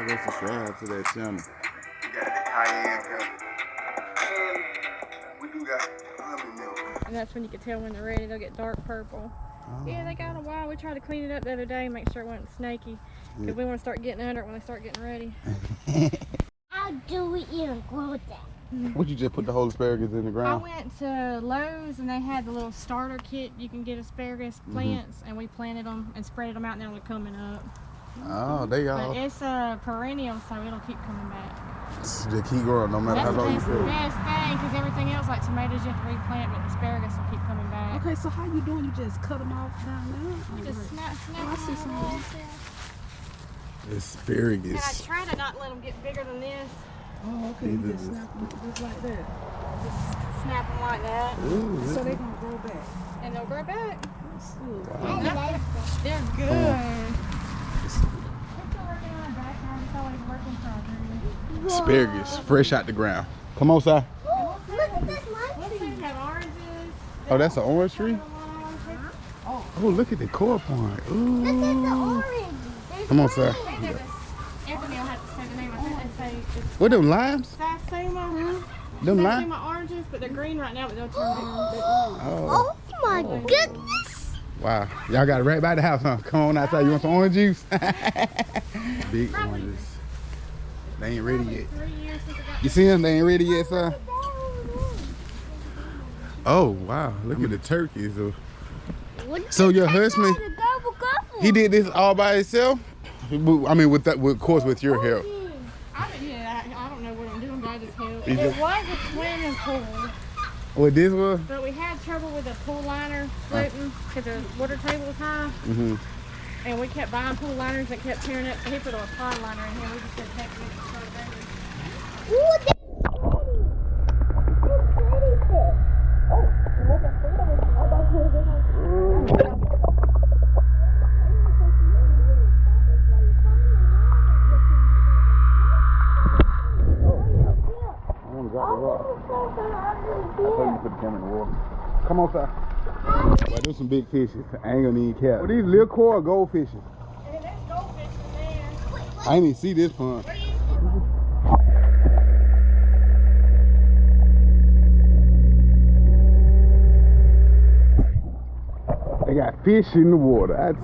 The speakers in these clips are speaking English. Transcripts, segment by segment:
Y'all go subscribe to that channel. We got the cayenne pepper. And we do got almond milk. And that's when you can tell when they're ready. They'll get dark purple. Oh. Yeah, they got a while. We tried to clean it up the other day, make sure it wasn't snaky. Because we want to start getting under it when they start getting ready. How do we even grow that? What, you just put the whole asparagus in the ground? I went to Lowe's and they had the little starter kit. You can get asparagus plants, and we planted them and spreaded them out, and now they're coming up. Oh, they are. But it's a perennial, so it'll keep coming back. They keep growing no matter how long you That's the best thing, because everything else, like tomatoes, you have to replant, but asparagus will keep coming back. Okay, so how you doing? You just cut them off down there? You just snap I see some more. Asparagus. And I try to not let them get bigger than this. Oh, okay. You just snap them just like that. Just snap them like that. Ooh, So they're going to grow back. And they'll grow back. That's good. wow. They're good. Asparagus, fresh out the ground. Come on, Si. Look at this one. Oh, that's an orange tree? Oh, look at the core point. Ooh. Look at the orange. Come on, Si. Anthony will have to say the name. I think they say it's What, them limes? Satsuma. Them limes? Satsuma oranges, but they're green right now, but they'll turn brown. Oh, Oh my goodness. wow. Y'all got it right by the house, huh? Come on outside. You want some orange juice? Big oranges. They ain't ready yet. 3 years since I got You see them? They ain't ready yet, Si? Oh, wow. Look at the turkeys. So your husband, he did this all by himself? I mean, with that, of course, with your help. I don't know what I'm doing, but I just help. You It just- was a swimming pool, What this was? but we had trouble with the pool liner floating because the water table was high. Mm-hmm. And we kept buying pool liners that kept tearing up, so he put a pond liner in here. We just said, heck, we just started over. Come on, sir. Well, there's some big fishes. I ain't gonna need cap. Well, these little core goldfishes. And there's goldfish in there. I ain't even see this pond. They got fish in the water. That's,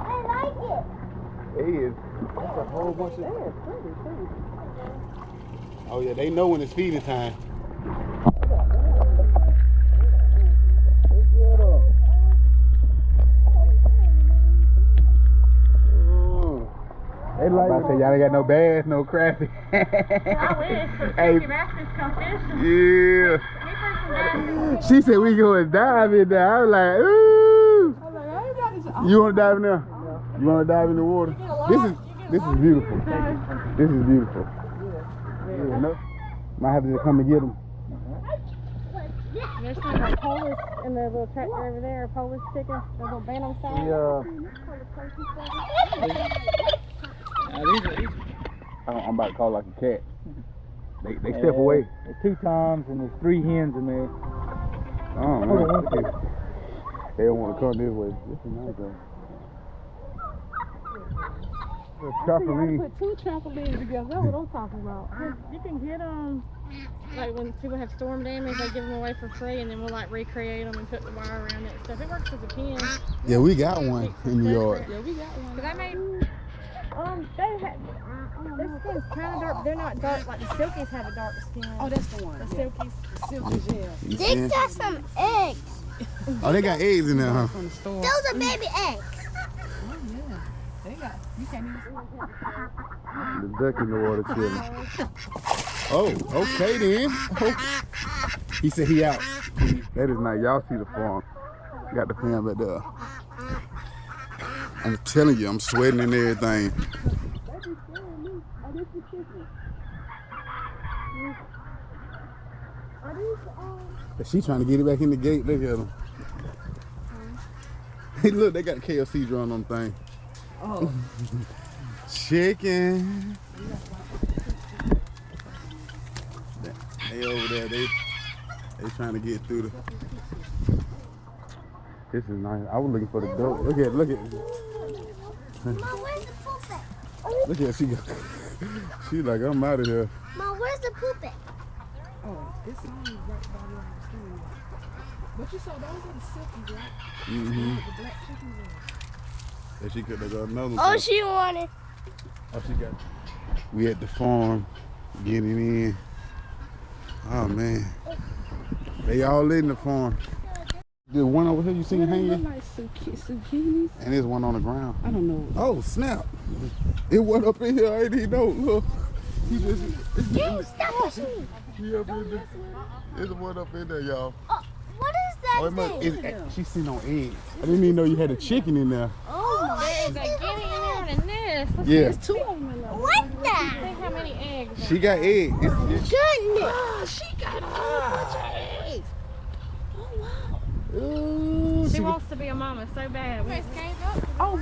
I like it. it is. That's a whole bunch of. Oh yeah, they know when it's feeding time. They like I say, y'all ain't got no bass, no crappie. I wish, but Hey. Steve asked us to come fishing. Yeah. He first She said we going to dive in there. I was like, ooh. You want to dive in there? You want to dive in the water? This is beautiful. This is beautiful. Yeah, no. Might have to come and get them. There's some like Polish in the little tractor over there, Polish chicken, the little bantam side. I'm about to call like a cat. They step away. There's 2 toms and there's 3 hens in there. Oh man. They don't want to come this way. This is nice though. Trampoline. Put 2 trampolines together. That's what I'm talking about. You can get them, like when people have storm damage, they give them away for free, and then we'll like recreate them and put the wire around it and stuff. It works as a pen. Yeah, we got one in the yard. Yeah, we got one. Cause I made, they had, their skin's kind of dark, but they're not dark like the silkies have a dark skin. Oh, that's the one. The silkies. Silkies, yeah. You They see? got some eggs. Oh, they got eggs in there, huh? From the store. Those are baby eggs. Oh, yeah. They got, you can't even. The duck in the water chilling. Oh, okay then. Oh. He said he out. That is nice. Y'all see the farm. Got the fam right there. I'm telling you, I'm sweating and everything. But she trying to get it back in the gate. Look at them. Hey, look, they got KFC drawn on the thing. Oh. Chicken. They over there. They trying to get through the. This is nice. I was looking for the goat. Look at, look at. Mom, where's the poop at? Look at she. She like, I'm out of here. Mom, where's the poop at? Oh, it's on right by the school. But you saw those are the silkies, right? Mm-hmm. The black chickens. And she could have got another one. Oh, she wanted. Oh, she got. We at the farm, getting in. Oh man, they all in the farm. The one over here you seen hanging, Like zucchinis. and there's one on the ground. I don't know. Oh snap! It went up in here. I didn't even know. Look, he just. You stop pushing. He up in there. There's one up in there, y'all. Oh, what is that Oh, thing? she's sitting on eggs. I didn't even know you had a chicken in there. Oh, There's a guinea in there and a nest. Look, Yeah. There's two of them in there. what the? think how many eggs. She got eggs. Goodness. She got a whole bunch of eggs. Ooh, She wants to be a mama so bad. We just gave up. Oh,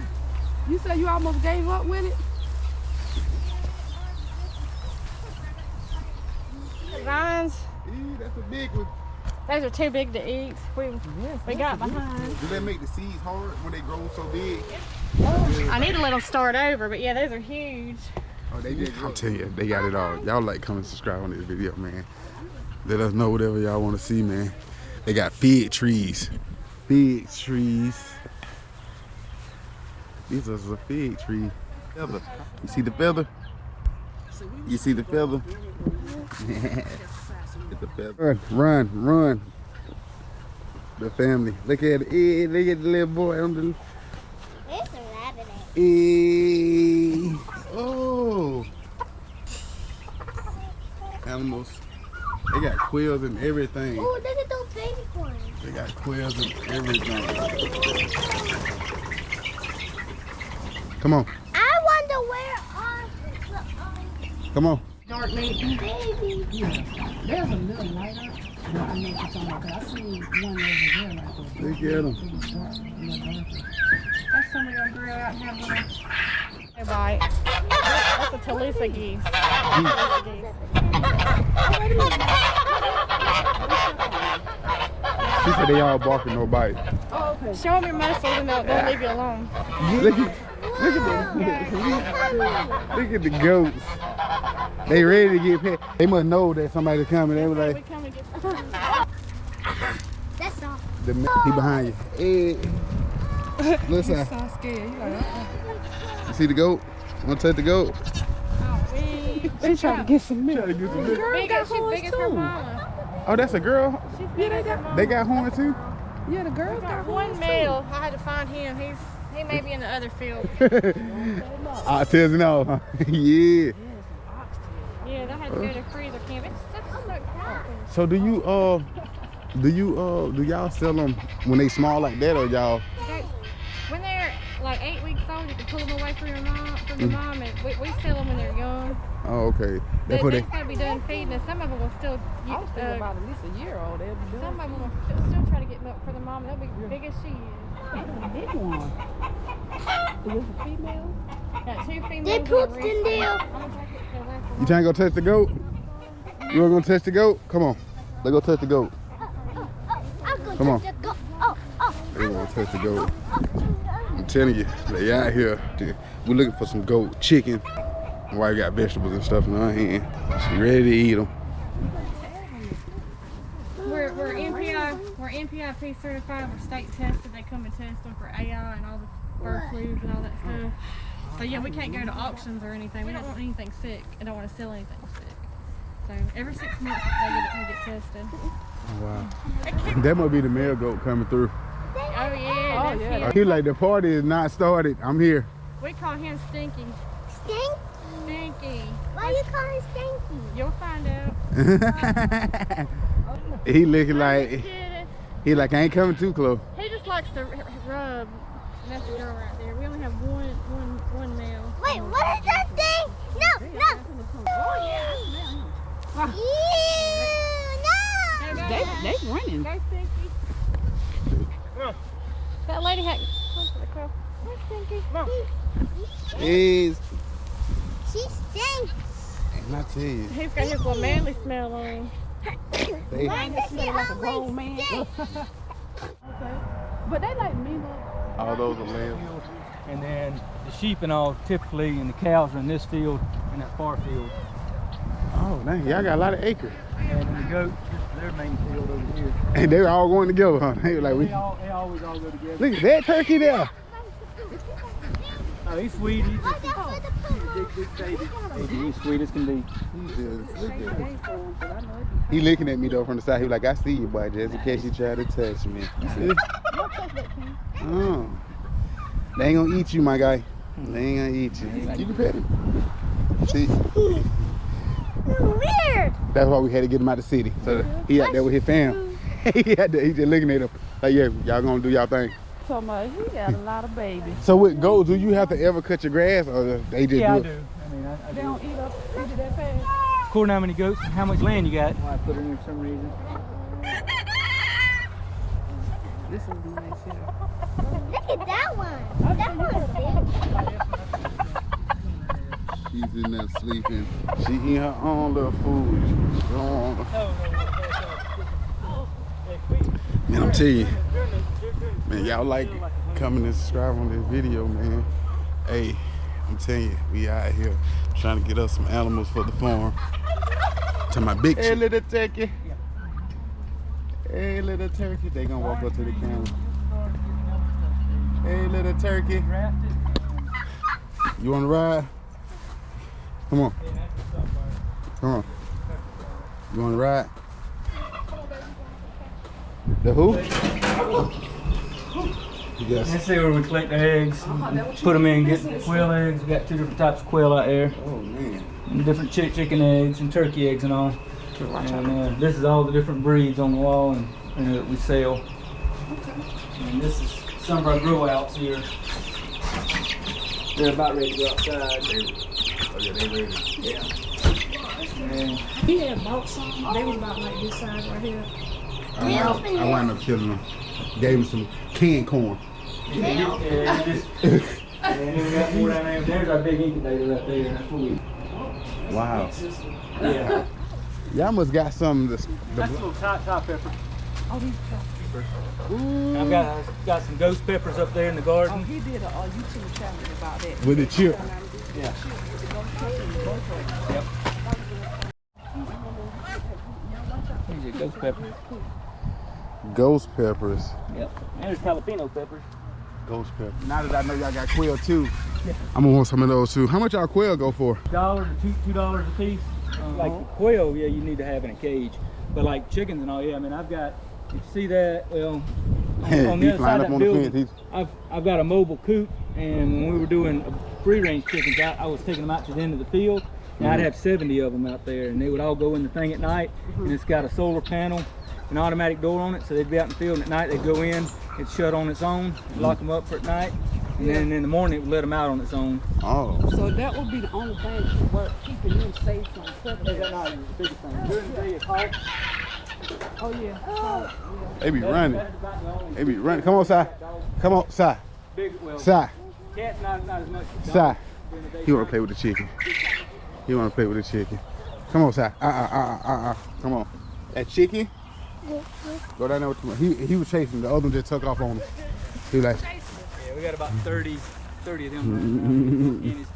you said you almost gave up with it? Vines, that's a big one. those are too big to eat. We got behind. Do that make the seeds hard when they grow so big? I need to let them start over, but yeah, those are huge. Oh, they just I'm telling you, they got it all. Y'all like, comment, subscribe on this video, man. Let us know whatever y'all want to see, man. They got fig trees. Fig trees. These are some fig trees. Feather. You see the feather? You see the feather? It's a feather. Run, run. The family. Look at it. Look at the little boy on the. There's a rabbit egg. Oh. Animals. They got quills and everything. Oh, look at those baby ones. They got quills and everything. Come on. I wonder where are Come on. Dark meat. the babies. There's a little lighter. But I know what you're talking about. 'Cause I seen one over there like that. Look at them. It was dark, a little darker. That's somebody gonna grill out and have a bite. That's a Talisa geese. She said they all barking, no bite. Oh, okay. Show them your muscles and they'll leave you alone. Look at look at the goats. They ready to get pet. They must know that somebody's coming. They were We like, come and get That's all. he behind you. Hey. Listen, So scared. You like, you see the goat? Want to touch the goat? They trying to get some milk. big as her mama. Oh, that's a girl? She's big as her mama. They got horn too? Yeah, the girls Got got one horns male. I had to find him. He may be in the other field. I tell you no. Yeah. Yeah, they had to go to freezer camp. It's so crowded. So do y'all sell them when they small like that, or y'all? When they're like 8 weeks old, you can pull them away from your mom, and we sell them when they're young. Oh, okay. They're That's what just gonna be done feeding, and some of them will still. I was thinking about at least a year old. They'll be Some done. of them will still try to get milk for the mom. They'll be big as she is. Big one. Is this a female? Got two females. They and a pooped in rooster. there. I'm gonna take it to the left. You trying to go touch the goat? You wanna go touch the goat? Come on. Let's go touch the goat. I'll go Come on. touch the goat. Oh, oh. They gonna touch the goat. I'm telling you, they out here. We're looking for some goat chicken. My wife got vegetables and stuff in her hand. She ready to eat them. We're NPIP certified. We're state tested. They come and test them for AI and all the bird flus and all that stuff. So yeah, we can't go to auctions or anything. We don't want anything sick. I don't want to sell anything sick. So every 6 months they get tested. Oh, wow. That must be the male goat coming through. Oh yeah, that's yeah. him. He like, the party is not started. I'm here. We call him Stinky. Stink? Stinky. Why you call him Stinky? You'll find out. He looking like, Kid, he like, I ain't coming too close. he just likes to rub. And that's the girl right there. We only have one male. Wait, what is that thing? No, no. Oh, yeah. Ew, no. They running. Go Stinky. That lady had. Come Stinky. Is, She stinks. and I tell you, He's got his little manly smell on him. they, Why does she always grown man. stink? Okay. But they like me, All those are lambs. And then the sheep and all typically, and the cows are in this field and that far field. Oh, dang, y'all got a lot of acres. And then the goats, this is their main field over here. And they were all going together, huh? They were like, They always all go together. look at that turkey there. Oh, he's sweet. He's just big baby. He's sweet as can be. He looking at me though from the side. He was like, I see you, boy, just in case you try to touch me. Oh. They ain't gonna eat you, my guy. They ain't gonna eat you. You can pet him. See? Weird. That's why we had to get him out of the city. So he out there with his fam. He just looking at him. Like, yeah, y'all gonna do y'all thing. So much. He got a lot of babies. So with goats, do you have to ever cut your grass or they just Yeah, do I it? do. I mean, I They do. don't eat it that fast. According to how many goats and how much land you got, why I put it in there for some reason. This is nice here. Look at that one. That one's big. She's in there sleeping. She eating her own little food. Man, I'm telling you, man, y'all like coming and subscribe on this video, man. Hey, I'm telling you, we out here trying to get us some animals for the farm. To my big hey, little turkey. Hey, little turkey. They gonna walk up to the camera. Hey, little turkey. You wanna ride? Come on. Come on. You wanna ride? The who? Yes. Let's see where we collect the eggs, put them in, get quail eggs. We got 2 different types of quail out there. Oh man. And different chicken eggs and turkey eggs and all. And this is all the different breeds on the wall and that we sell. And this is some of our grow outs here. They're about ready to go outside. Oh yeah, they ready. Yeah. And He had bought some. They was about like this size right here. I wound up killing them. Gave them some canned corn. and then we got more down there. There's our big incubator right there. That's what we. Wow. Yeah. Y'all must got some. That's a little top pepper. Oh, these Ooh. I've got some ghost peppers up there in the garden. he did a YouTube channel about that. With the chip. Yeah. Yep. These are ghost peppers. Ghost peppers. Yep. And there's jalapeno peppers. Ghost peppers. Now that I know y'all got quail too, I'm gonna want some of those too. How much y'all quail go for? $1 to $2 a piece. Like the quail, yeah, you need to have in a cage. But like chickens and all, yeah, I mean, I've got, you see that, well, on the other side of that building, I've got a mobile coop, and when we were doing free range chickens, I was taking them out to the end of the field, and I'd have 70 of them out there, and they would all go in the thing at night, and it's got a solar panel, an automatic door on it, so they'd be out in the field, and at night they'd go in, it's shut on its own, lock them up for at night, and then in the morning it would let them out on its own. Oh. So that would be the only thing to work, keeping them safe from predators. That's not the biggest thing. During the day it's hot. Oh yeah. They be running. They be running. Come on, Si. Come on, Si. Big, well, Si. cat's not as much. Si. He wanna play with the chicken. He wanna play with the chicken. Come on, Si. Come on. That chicken? Go down there with him. He was chasing. The other one just took off on him. He was like, Yeah, we got about 30 of them. In his